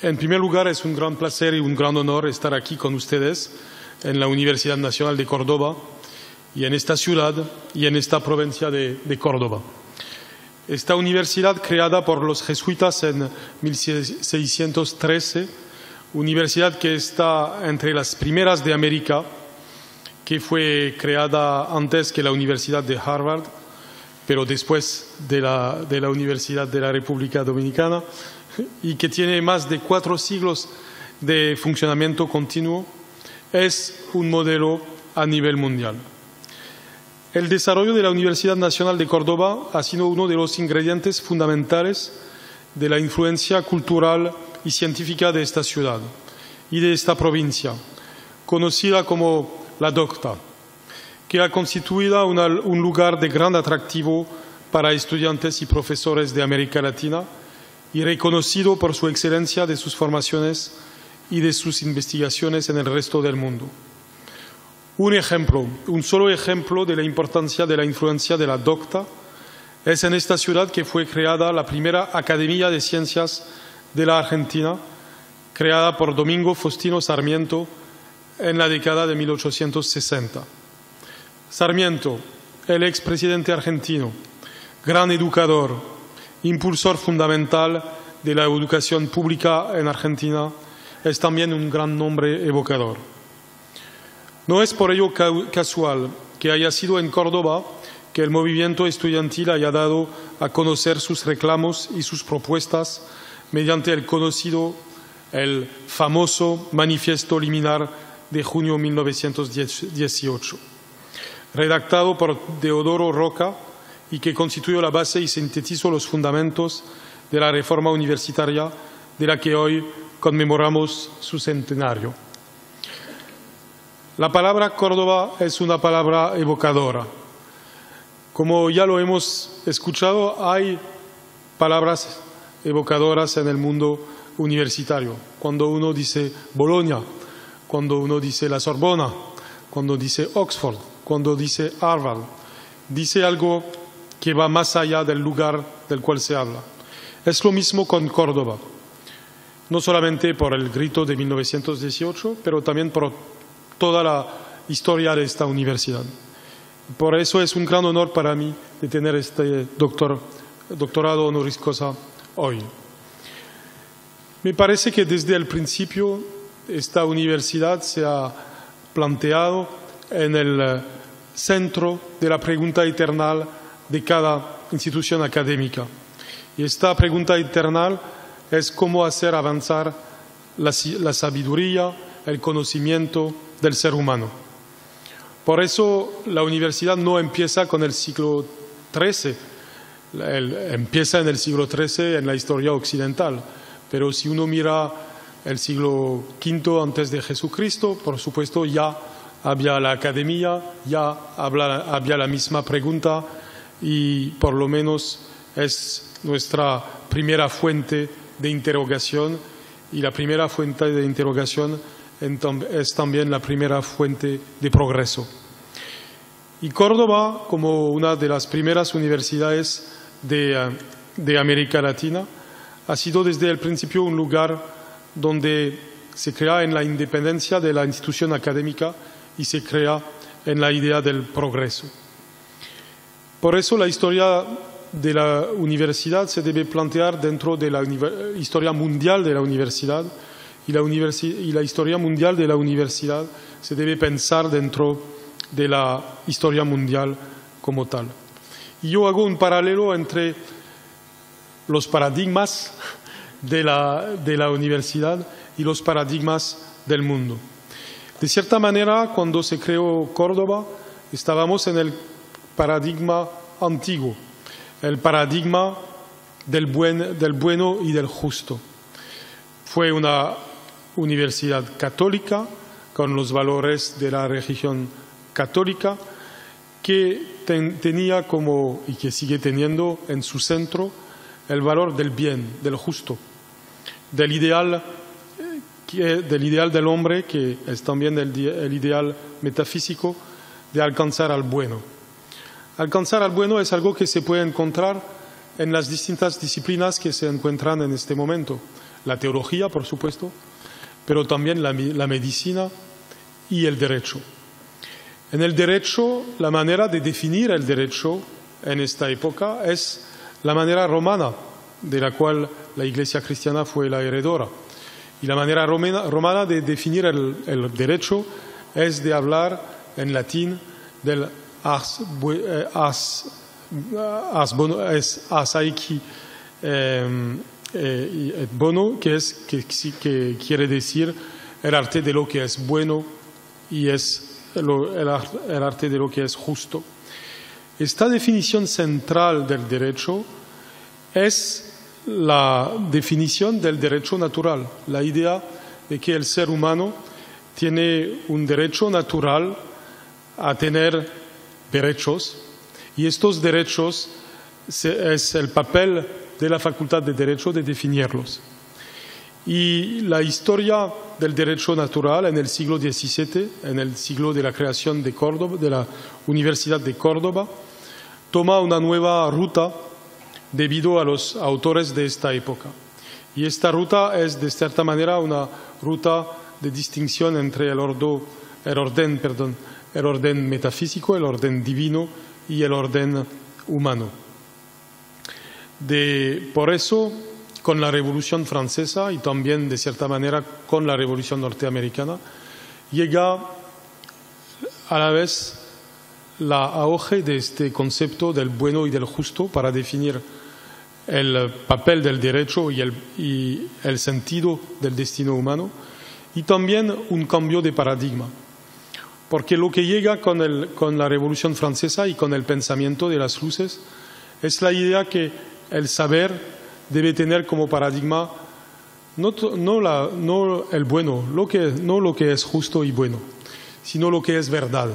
En primer lugar, es un gran placer y un gran honor estar aquí con ustedes en la Universidad Nacional de Córdoba y en esta ciudad y en esta provincia de Córdoba. Esta universidad, creada por los jesuitas en 1613, universidad que está entre las primeras de América, que fue creada antes que la Universidad de Harvard, pero después de la Universidad de la República Dominicana, y que tiene más de 4 siglos de funcionamiento continuo, es un modelo a nivel mundial. El desarrollo de la Universidad Nacional de Córdoba ha sido uno de los ingredientes fundamentales de la influencia cultural y científica de esta ciudad y de esta provincia, conocida como la Docta, que ha constituido un lugar de gran atractivo para estudiantes y profesores de América Latina y reconocido por su excelencia de sus formaciones y de sus investigaciones en el resto del mundo. Un solo ejemplo de la importancia de la influencia de la Docta es en esta ciudad que fue creada la primera Academia de Ciencias de la Argentina, creada por Domingo Faustino Sarmiento en la década de 1860. Sarmiento, el expresidente argentino, gran educador, impulsor fundamental de la educación pública en Argentina, es también un gran nombre evocador. No es por ello casual que haya sido en Córdoba que el movimiento estudiantil haya dado a conocer sus reclamos y sus propuestas mediante el famoso Manifiesto Liminar de junio de 1918, redactado por Deodoro Roca y que constituyó la base y sintetizó los fundamentos de la reforma universitaria de la que hoy conmemoramos su centenario. La palabra Córdoba es una palabra evocadora. Como ya lo hemos escuchado, hay palabras evocadoras en el mundo universitario. Cuando uno dice Bolonia, cuando uno dice la Sorbona, cuando dice Oxford, cuando dice Harvard, dice algo que va más allá del lugar del cual se habla. Es lo mismo con Córdoba, no solamente por el grito de 1918, pero también por toda la historia de esta universidad. Por eso es un gran honor para mí de tener este doctorado honoris causa hoy. Me parece que desde el principio esta universidad se ha planteado en el centro de la pregunta eterna de cada institución académica. Y esta pregunta eterna es cómo hacer avanzar la sabiduría, el conocimiento del ser humano. Por eso la universidad no empieza con el siglo XIII, empieza en el siglo XIII en la historia occidental, pero si uno mira el siglo V antes de Jesucristo, por supuesto ya había la academia, ya había la misma pregunta y por lo menos es nuestra primera fuente de interrogación y la primera fuente de interrogación es también la primera fuente de progreso. Y Córdoba, como una de las primeras universidades de América Latina, ha sido desde el principio un lugar donde se crea en la independencia de la institución académica y se crea en la idea del progreso. Por eso la historia de la universidad se debe plantear dentro de la historia mundial de la universidad y la historia mundial de la universidad se debe pensar dentro de la historia mundial como tal. Y yo hago un paralelo entre los paradigmas de la universidad y los paradigmas del mundo. De cierta manera, cuando se creó Córdoba, estábamos en el paradigma antiguo, el paradigma del bueno y del justo. Fue una universidad católica con los valores de la religión católica que tenía como, y que sigue teniendo en su centro, el valor del bien, del justo, del ideal del hombre, que es también el ideal metafísico de alcanzar al bueno. Alcanzar al bueno es algo que se puede encontrar en las distintas disciplinas que se encuentran en este momento. la teología, por supuesto, pero también la medicina y el derecho. En el derecho, la manera de definir el derecho en esta época es la manera romana, de la cual la Iglesia cristiana fue la heredora. Y la manera romana de definir el derecho es de hablar en latín del ars aiki et bono, que quiere decir el arte de lo que es bueno y es el arte de lo que es justo. Esta definición central del derecho es la definición del derecho natural, la idea de que el ser humano tiene un derecho natural a tener derechos, y estos derechos es el papel de la Facultad de Derecho de definirlos. Y la historia del derecho natural en el siglo XVII, en el siglo de la creación de Córdoba, de la Universidad de Córdoba, toma una nueva ruta debido a los autores de esta época. Y esta ruta es, de cierta manera, una ruta de distinción entre el orden metafísico, el orden divino y el orden humano. Por eso, con la Revolución Francesa y también, de cierta manera, con la Revolución Norteamericana, llega a la vez la auge de este concepto del bueno y del justo para definir el papel del derecho y el sentido del destino humano, y también un cambio de paradigma. Porque lo que llega con la Revolución Francesa y con el pensamiento de las luces es la idea que el saber debe tener como paradigma no el bueno, no lo que es justo y bueno, sino lo que es verdad.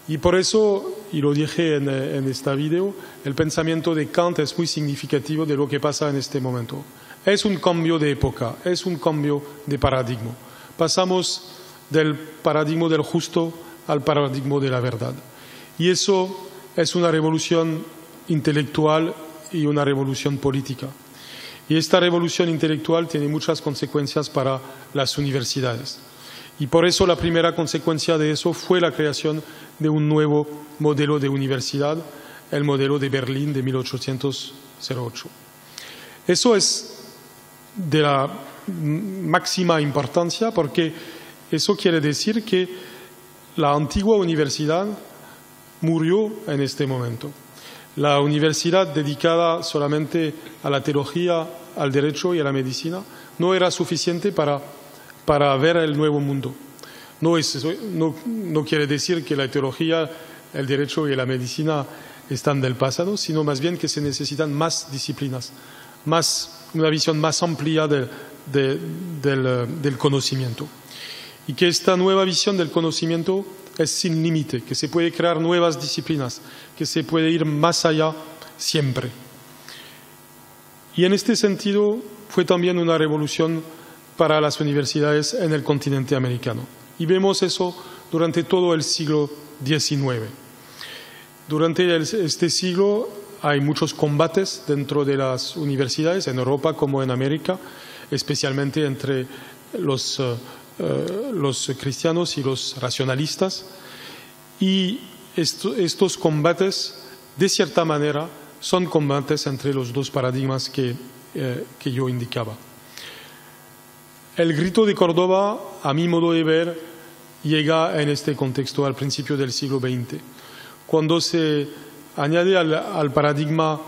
Y por eso, y lo dije en este video, el pensamiento de Kant es muy significativo de lo que pasa en este momento. Es un cambio de época, es un cambio de paradigma. Pasamos del paradigma del justo al paradigma de la verdad. Y eso es una revolución intelectual y una revolución política. Y esta revolución intelectual tiene muchas consecuencias para las universidades. Y por eso la primera consecuencia de eso fue la creación de un nuevo modelo de universidad, el modelo de Berlín de 1808. Eso es de la máxima importancia porque eso quiere decir que la antigua universidad murió en este momento. La universidad dedicada solamente a la teología, al derecho y a la medicina no era suficiente para ver el nuevo mundo. No quiere decir que la teología, el derecho y la medicina están del pasado, sino más bien que se necesitan más disciplinas, una visión más amplia del conocimiento. Y que esta nueva visión del conocimiento es sin límite, que se puede crear nuevas disciplinas, que se puede ir más allá siempre. Y en este sentido fue también una revolución para las universidades en el continente americano. Y vemos eso durante todo el siglo XIX. Durante este siglo hay muchos combates dentro de las universidades, en Europa como en América, especialmente entre los cristianos y los racionalistas. Y estos combates, de cierta manera, son combates entre los dos paradigmas que yo indicaba. El grito de Córdoba, a mi modo de ver, llega en este contexto al principio del siglo XX, cuando se añade al paradigma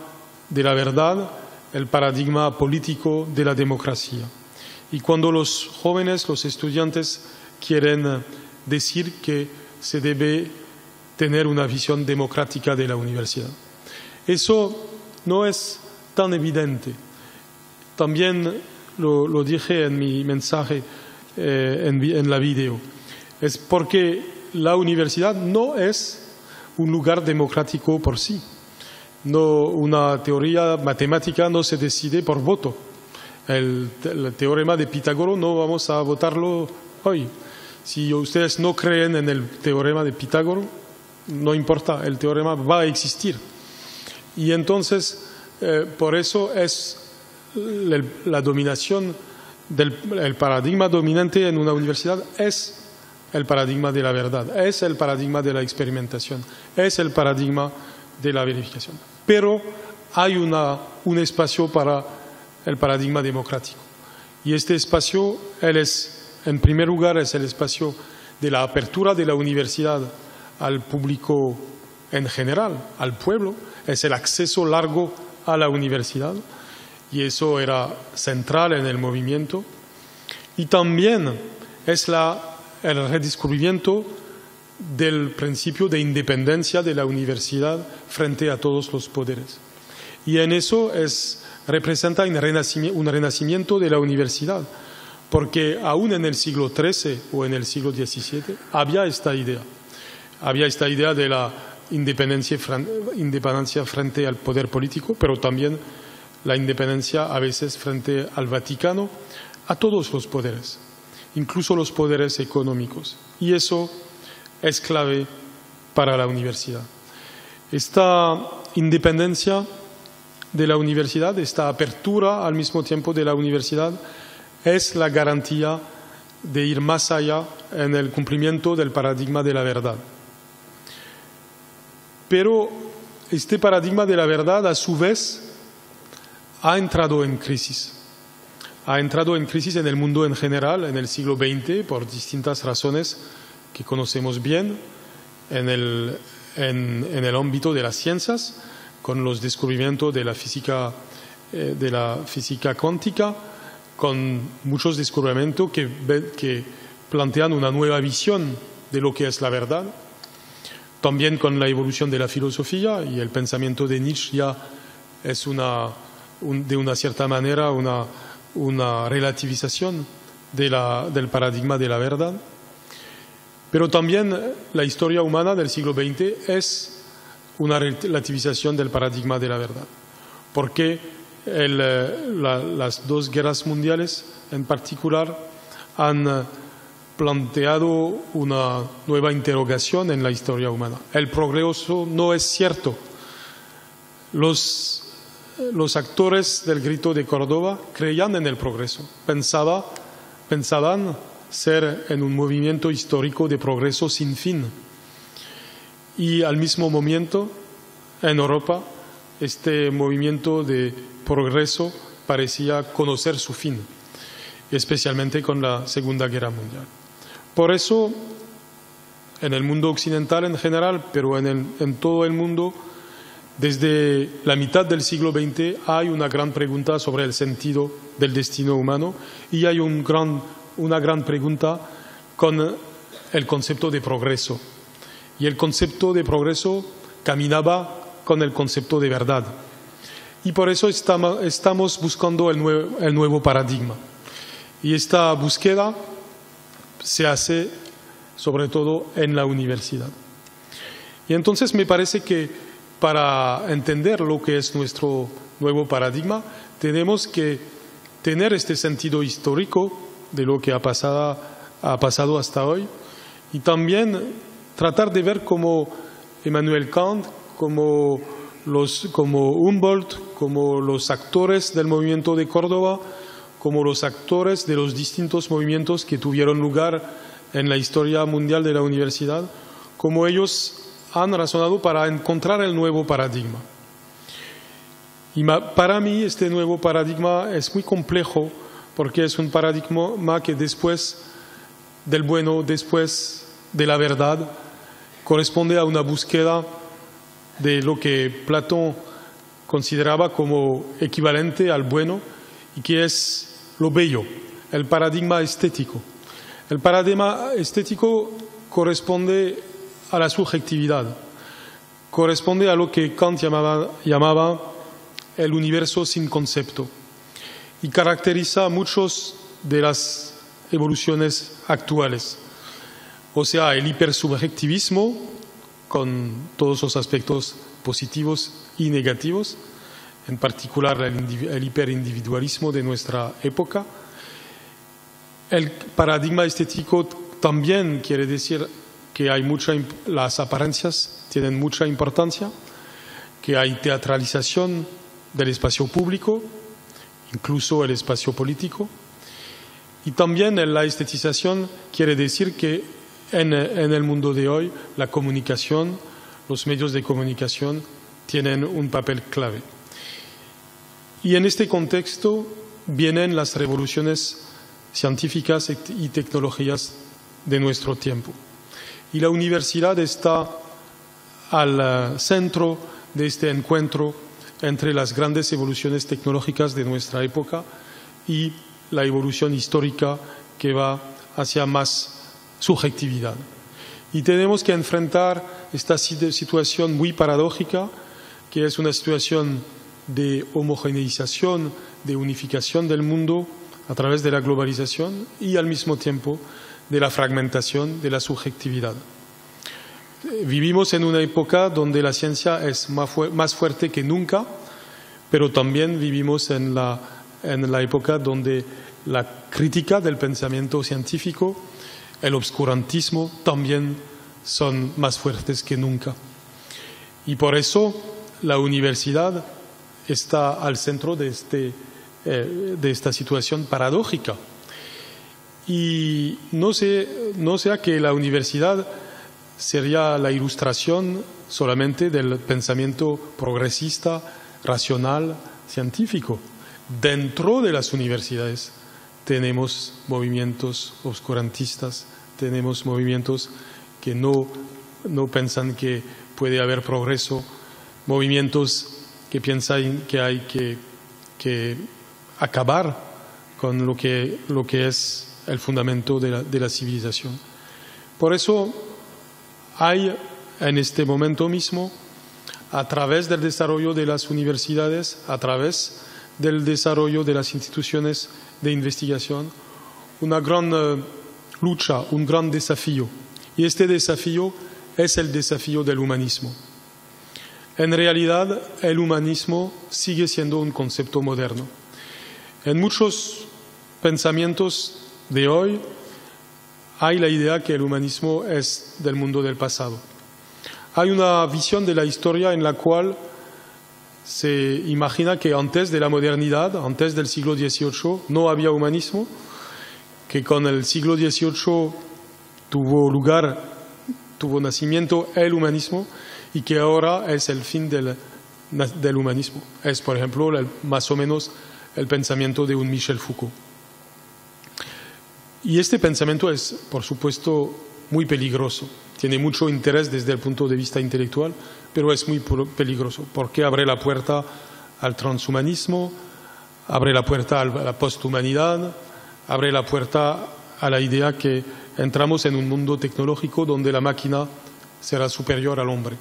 de la verdad el paradigma político de la democracia. Y cuando los jóvenes, los estudiantes, quieren decir que se debe tener una visión democrática de la universidad. Eso no es tan evidente. También lo dije en mi mensaje en la video. Es porque la universidad no es un lugar democrático por sí. No, una teoría matemática no se decide por voto. El teorema de Pitágoras no vamos a votarlo hoy. Si ustedes no creen en el teorema de Pitágoras, no importa, el teorema va a existir. Y entonces, por eso es la dominación el paradigma dominante en una universidad es el paradigma de la verdad, es el paradigma de la experimentación, es el paradigma de la verificación. Pero hay un espacio para el paradigma democrático. Y este espacio, en primer lugar, es el espacio de la apertura de la universidad al público en general, al pueblo, es el acceso largo a la universidad, y eso era central en el movimiento. Y también es el redescubrimiento del principio de independencia de la universidad frente a todos los poderes. Y en eso representa un renacimiento de la universidad, porque aún en el siglo XIII o en el siglo XVII había esta idea de la independencia frente al poder político, pero también la independencia a veces frente al Vaticano, a todos los poderes, incluso los poderes económicos. Y eso es clave para la universidad. Esta independencia de la universidad, esta apertura al mismo tiempo de la universidad, es la garantía de ir más allá en el cumplimiento del paradigma de la verdad. Pero este paradigma de la verdad, a su vez, ha entrado en crisis. Ha entrado en crisis en el mundo en general, en el siglo XX, por distintas razones que conocemos bien, en el ámbito de las ciencias, con los descubrimientos de la física cuántica, con muchos descubrimientos que plantean una nueva visión de lo que es la verdad. También con la evolución de la filosofía, y el pensamiento de Nietzsche ya es de una cierta manera una relativización del paradigma de la verdad. Pero también la historia humana del siglo XX es una relativización del paradigma de la verdad, porque las dos guerras mundiales en particular han planteado una nueva interrogación en la historia humana. El progreso no es cierto. Los actores del Grito de Córdoba creían en el progreso, pensaban ser en un movimiento histórico de progreso sin fin. Y al mismo momento, en Europa, este movimiento de progreso parecía conocer su fin, especialmente con la Segunda Guerra Mundial. Por eso, en el mundo occidental en general, pero en todo el mundo, desde la mitad del siglo XX hay una gran pregunta sobre el sentido del destino humano, y hay una gran pregunta con el concepto de progreso. Y el concepto de progreso caminaba con el concepto de verdad. Y por eso estamos buscando el nuevo paradigma. Y esta búsqueda se hace sobre todo en la universidad. Y entonces me parece que para entender lo que es nuestro nuevo paradigma, tenemos que tener este sentido histórico de lo que ha pasado hasta hoy, y también tratar de ver cómo Immanuel Kant, como Humboldt, como los actores del movimiento de Córdoba, como los actores de los distintos movimientos que tuvieron lugar en la historia mundial de la universidad, como ellos han razonado para encontrar el nuevo paradigma. Y para mí este nuevo paradigma es muy complejo, porque es un paradigma que después del bueno, después de la verdad, corresponde a una búsqueda de lo que Platón consideraba como equivalente al bueno, y que es lo bello, el paradigma estético. El paradigma estético corresponde a la subjetividad, corresponde a lo que Kant llamaba el universo sin concepto, y caracteriza muchas de las evoluciones actuales. O sea, el hipersubjetivismo, con todos los aspectos positivos y negativos, en particular el hiperindividualismo de nuestra época. El paradigma estético también quiere decir que las apariencias tienen mucha importancia, que hay teatralización del espacio público, incluso el espacio político. Y también la estetización quiere decir que en el mundo de hoy la comunicación, los medios de comunicación tienen un papel clave. Y en este contexto vienen las revoluciones científicas y tecnologías de nuestro tiempo. Y la universidad está al centro de este encuentro entre las grandes evoluciones tecnológicas de nuestra época y la evolución histórica que va hacia más subjetividad. Y tenemos que enfrentar esta situación muy paradójica, que es una situación de homogeneización, de unificación del mundo a través de la globalización y al mismo tiempo de la fragmentación de la subjetividad. Vivimos en una época donde la ciencia es más fuerte que nunca, pero también vivimos en la época donde la crítica del pensamiento científico, el obscurantismo también son más fuertes que nunca. Y por eso la universidad está al centro de esta situación paradójica. Y no sea que la universidad sería la ilustración solamente del pensamiento progresista, racional, científico. Dentro de las universidades tenemos movimientos obscurantistas, tenemos movimientos que no piensan que puede haber progreso, movimientos que piensan que hay que acabar con lo que es el fundamento de la civilización. Por eso hay en este momento mismo, a través del desarrollo de las universidades, a través del desarrollo de las instituciones de investigación, una gran lucha, un gran desafío. Y este desafío es el desafío del humanismo. En realidad, el humanismo sigue siendo un concepto moderno. En muchos pensamientos de hoy hay la idea que el humanismo es del mundo del pasado. Hay una visión de la historia en la cual se imagina que antes de la modernidad, antes del siglo XVIII, no había humanismo, que con el siglo XVIII tuvo nacimiento el humanismo y que ahora es el fin del humanismo. Es, por ejemplo, más o menos el pensamiento de un Michel Foucault. Y este pensamiento es, por supuesto, muy peligroso. Tiene mucho interés desde el punto de vista intelectual, pero es muy peligroso porque abre la puerta al transhumanismo, abre la puerta a la posthumanidad, abre la puerta a la idea que entramos en un mundo tecnológico donde la máquina será superior al hombre.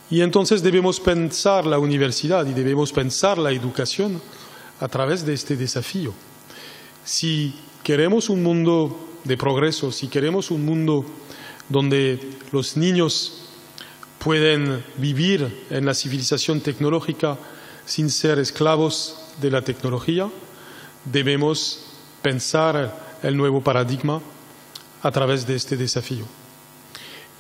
Y entonces debemos pensar la universidad y debemos pensar la educación a través de este desafío. Si queremos un mundo de progreso, si queremos un mundo donde los niños pueden vivir en la civilización tecnológica sin ser esclavos de la tecnología, debemos pensar el nuevo paradigma a través de este desafío.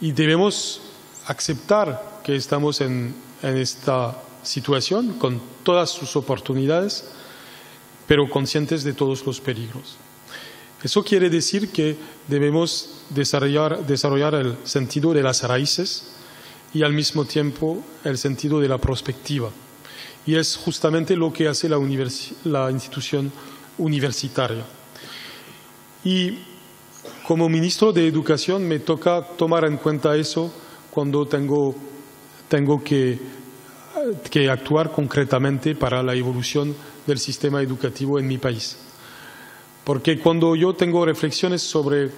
Y debemos aceptar que estamos en esta situación con todas sus oportunidades, pero conscientes de todos los peligros. Eso quiere decir que debemos desarrollar el sentido de las raíces y al mismo tiempo el sentido de la perspectiva. Y es justamente lo que hace la institución universitaria. Y como ministro de Educación me toca tomar en cuenta eso cuando tengo que actuar concretamente para la evolución del sistema educativo en mi país. Porque cuando yo tengo reflexiones sobre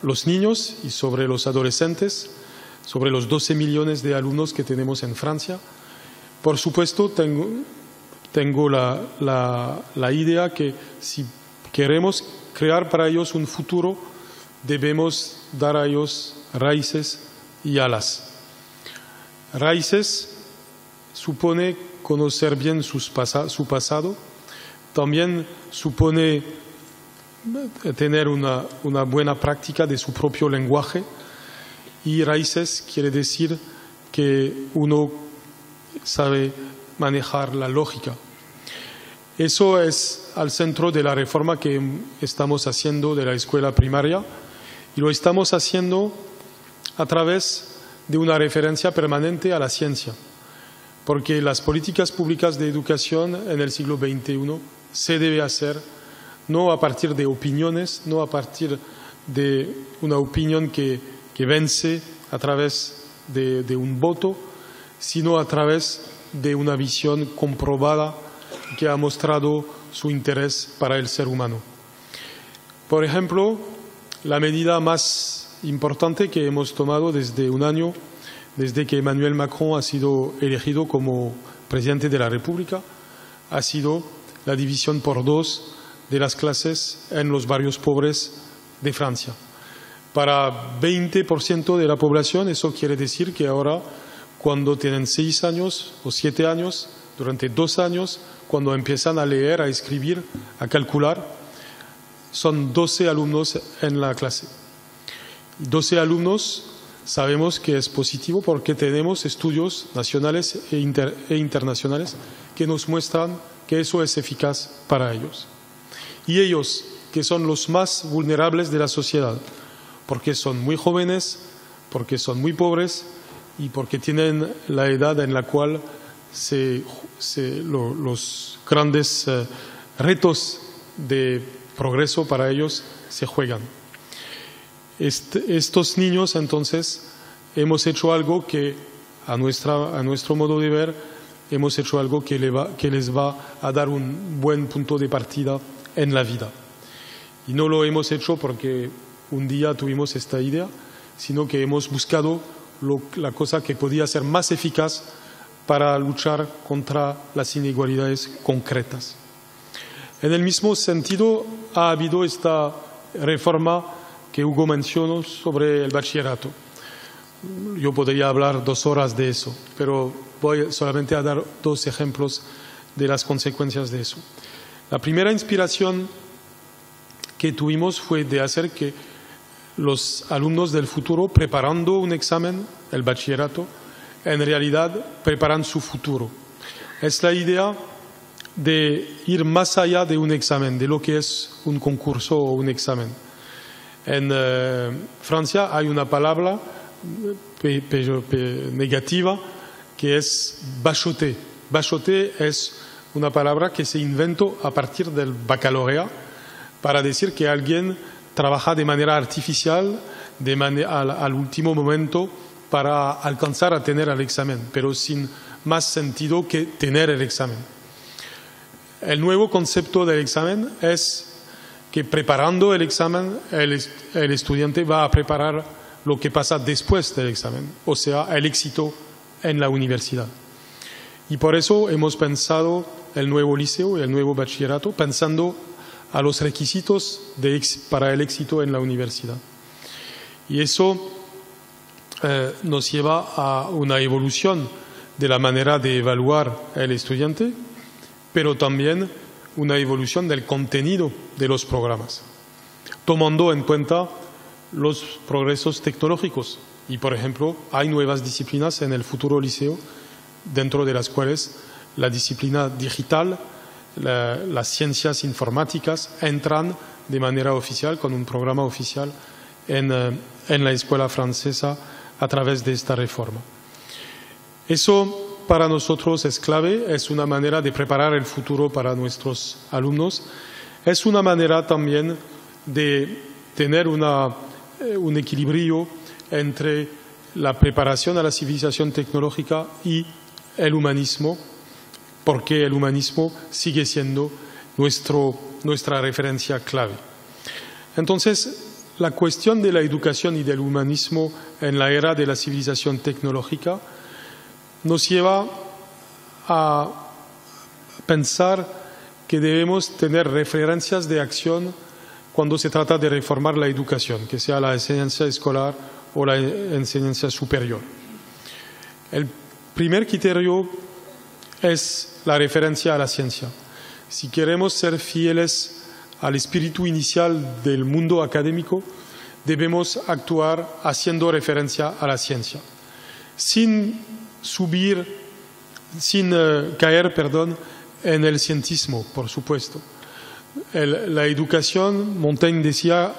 los niños y sobre los adolescentes, sobre los 12 millones de alumnos que tenemos en Francia, por supuesto tengo la idea que si queremos crear para ellos un futuro, debemos dar a ellos raíces y alas. Raíces supone conocer bien su pasado, también supone tener una buena práctica de su propio lenguaje, y raíces quiere decir que uno sabe manejar la lógica. Eso es al centro de la reforma que estamos haciendo de la escuela primaria y lo estamos haciendo a través de una referencia permanente a la ciencia, porque las políticas públicas de educación en el siglo XXI se debe hacer no a partir de opiniones, no a partir de una opinión que vence a través de un voto, sino a través de una visión comprobada que ha mostrado su interés para el ser humano. Por ejemplo, la medida más importante que hemos tomado desde un año, desde que Emmanuel Macron ha sido elegido como presidente de la República, ha sido la división por 2 de las clases en los barrios pobres de Francia. Para 20% de la población eso quiere decir que ahora, cuando tienen 6 años o 7 años, durante 2 años, cuando empiezan a leer, a escribir, a calcular, son 12 alumnos en la clase. 12 alumnos sabemos que es positivo porque tenemos estudios nacionales e internacionales que nos muestran que eso es eficaz para ellos. Y ellos, que son los más vulnerables de la sociedad, porque son muy jóvenes, porque son muy pobres y porque tienen la edad en la cual los grandes retos de progreso para ellos se juegan. Estos niños, entonces, hemos hecho algo que, a nuestro modo de ver, hemos hecho algo que les va a dar un buen punto de partida en la vida. Y no lo hemos hecho porque un día tuvimos esta idea, sino que hemos buscado la cosa que podía ser más eficaz para luchar contra las inigualdades concretas. En el mismo sentido, ha habido esta reforma que Hugo mencionó sobre el bachillerato. Yo podría hablar 2 horas de eso, pero voy solamente a dar 2 ejemplos de las consecuencias de eso. La primera inspiración que tuvimos fue de hacer que los alumnos del futuro, preparando un examen, el bachillerato, en realidad preparan su futuro. Es la idea de ir más allá de un examen, de lo que es un concurso o un examen. En Francia hay una palabra negativa que es bachoter. Bachoter es una palabra que se inventó a partir del baccalaureat para decir que alguien trabaja de manera artificial, al último momento, para alcanzar a tener el examen, pero sin más sentido que tener el examen. El nuevo concepto del examen es que preparando el examen, el estudiante va a preparar lo que pasa después del examen, o sea, el éxito en la universidad. Y por eso hemos pensado el nuevo liceo y el nuevo bachillerato, pensando a los requisitos para el éxito en la universidad. Y eso nos lleva a una evolución de la manera de evaluar al estudiante, pero también una evolución del contenido de los programas, tomando en cuenta los progresos tecnológicos. Y, por ejemplo, hay nuevas disciplinas en el futuro liceo, dentro de las cuales la disciplina digital, las ciencias informáticas entran de manera oficial, con un programa oficial en la escuela francesa a través de esta reforma. Eso para nosotros es clave, es una manera de preparar el futuro para nuestros alumnos. Es una manera también de tener un equilibrio entre la preparación a la civilización tecnológica y el humanismo, porque el humanismo sigue siendo nuestra referencia clave. Entonces, la cuestión de la educación y del humanismo en la era de la civilización tecnológica nos lleva a pensar que debemos tener referencias de acción cuando se trata de reformar la educación, que sea la enseñanza escolar o la enseñanza superior. El primer criterio es la referencia a la ciencia. Si queremos ser fieles al espíritu inicial del mundo académico, debemos actuar haciendo referencia a la ciencia, sin caer en el cientismo, por supuesto. La educación, Montaigne decía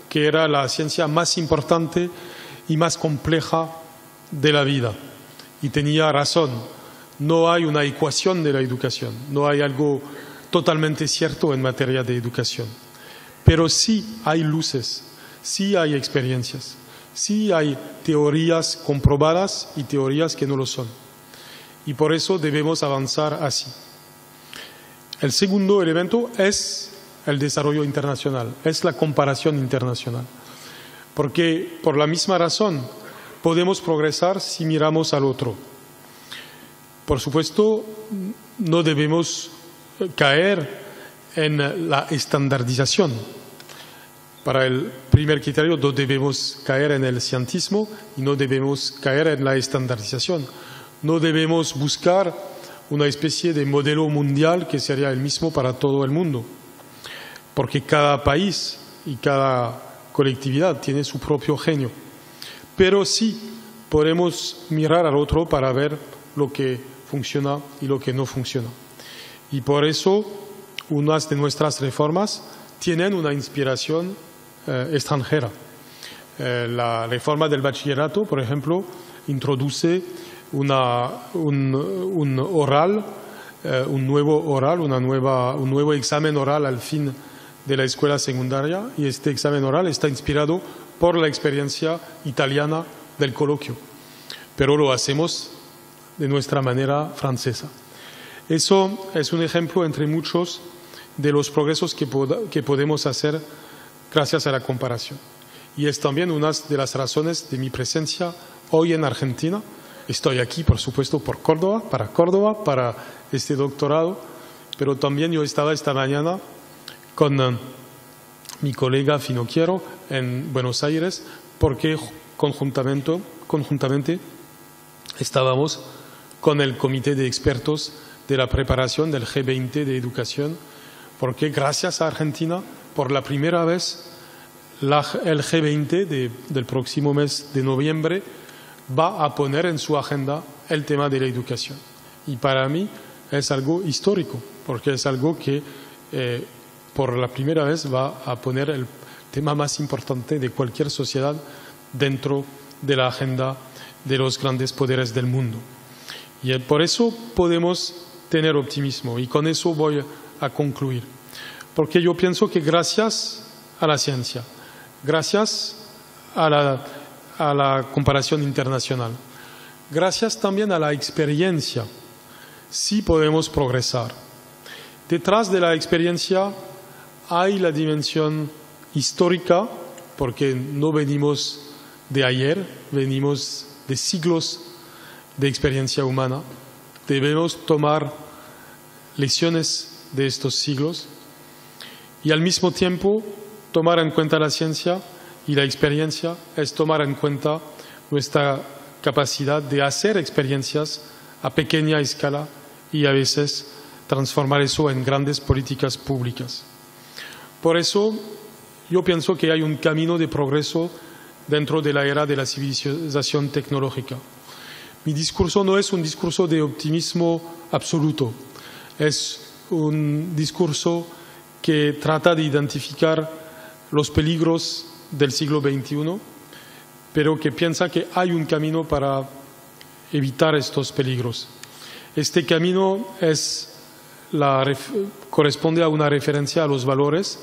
que era la ciencia más importante y más compleja de la vida. Y tenía razón. No hay una ecuación de la educación, no hay algo totalmente cierto en materia de educación. Pero sí hay luces, sí hay experiencias, sí hay teorías comprobadas y teorías que no lo son. Y por eso debemos avanzar así. El segundo elemento es el desarrollo internacional, es la comparación internacional. Porque por la misma razón podemos progresar si miramos al otro. Por supuesto, no debemos caer en la estandarización. Para el primer criterio no debemos caer en el cientismo y no debemos caer en la estandarización. No debemos buscar una especie de modelo mundial que sería el mismo para todo el mundo, porque cada país y cada colectividad tiene su propio genio. Pero sí podemos mirar al otro para ver lo que funciona y lo que no funciona. Y por eso unas de nuestras reformas tienen una inspiración extranjera. La reforma del bachillerato, por ejemplo, introduce un nuevo examen oral al fin de la escuela secundaria, y este examen oral está inspirado por la experiencia italiana del coloquio, pero lo hacemos de nuestra manera francesa. Eso es un ejemplo entre muchos de los progresos que podemos hacer gracias a la comparación. Y es también una de las razones de mi presencia hoy en Argentina. Estoy aquí, por supuesto, para Córdoba, para este doctorado, pero también yo estaba esta mañana con mi colega Finocchiaro en Buenos Aires, porque conjuntamente estábamos con el comité de expertos de la preparación del G20 de educación, porque gracias a Argentina, por la primera vez, el G20 del próximo mes de noviembre va a poner en su agenda el tema de la educación. Y para mí es algo histórico, porque es algo que por la primera vez va a poner el tema más importante de cualquier sociedad dentro de la agenda de los grandes poderes del mundo. Y por eso podemos tener optimismo, y con eso voy a concluir. Porque yo pienso que gracias a la ciencia, gracias a la comparación internacional, gracias también a la experiencia, sí podemos progresar. Detrás de la experiencia hay la dimensión histórica, porque no venimos de ayer, venimos de siglos de experiencia humana. Debemos tomar lecciones de estos siglos y al mismo tiempo tomar en cuenta la ciencia y la experiencia es tomar en cuenta nuestra capacidad de hacer experiencias a pequeña escala y a veces transformar eso en grandes políticas públicas. Por eso yo pienso que hay un camino de progreso dentro de la era de la civilización tecnológica. Mi discurso no es un discurso de optimismo absoluto, es un discurso que trata de identificar los peligros del siglo XXI, pero que piensa que hay un camino para evitar estos peligros. Este camino corresponde a una referencia a los valores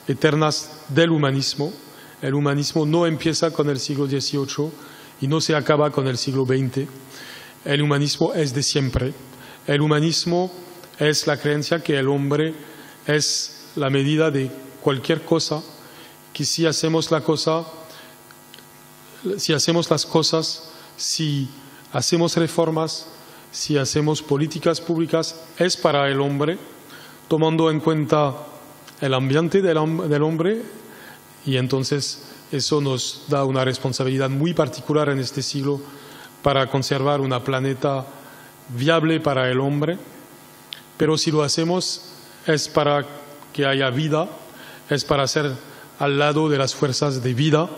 eternos del humanismo. El humanismo no empieza con el siglo XVIII y no se acaba con el siglo XX. El humanismo es de siempre. El humanismo es la creencia que el hombre es la medida de cualquier cosa, que si hacemos las cosas, si hacemos reformas, si hacemos políticas públicas, es para el hombre, tomando en cuenta el ambiente del hombre, y entonces eso nos da una responsabilidad muy particular en este siglo para conservar un planeta viable para el hombre. Pero si lo hacemos es para que haya vida, es para ser al lado de las fuerzas de vida,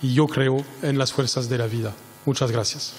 y yo creo en las fuerzas de la vida. Muchas gracias.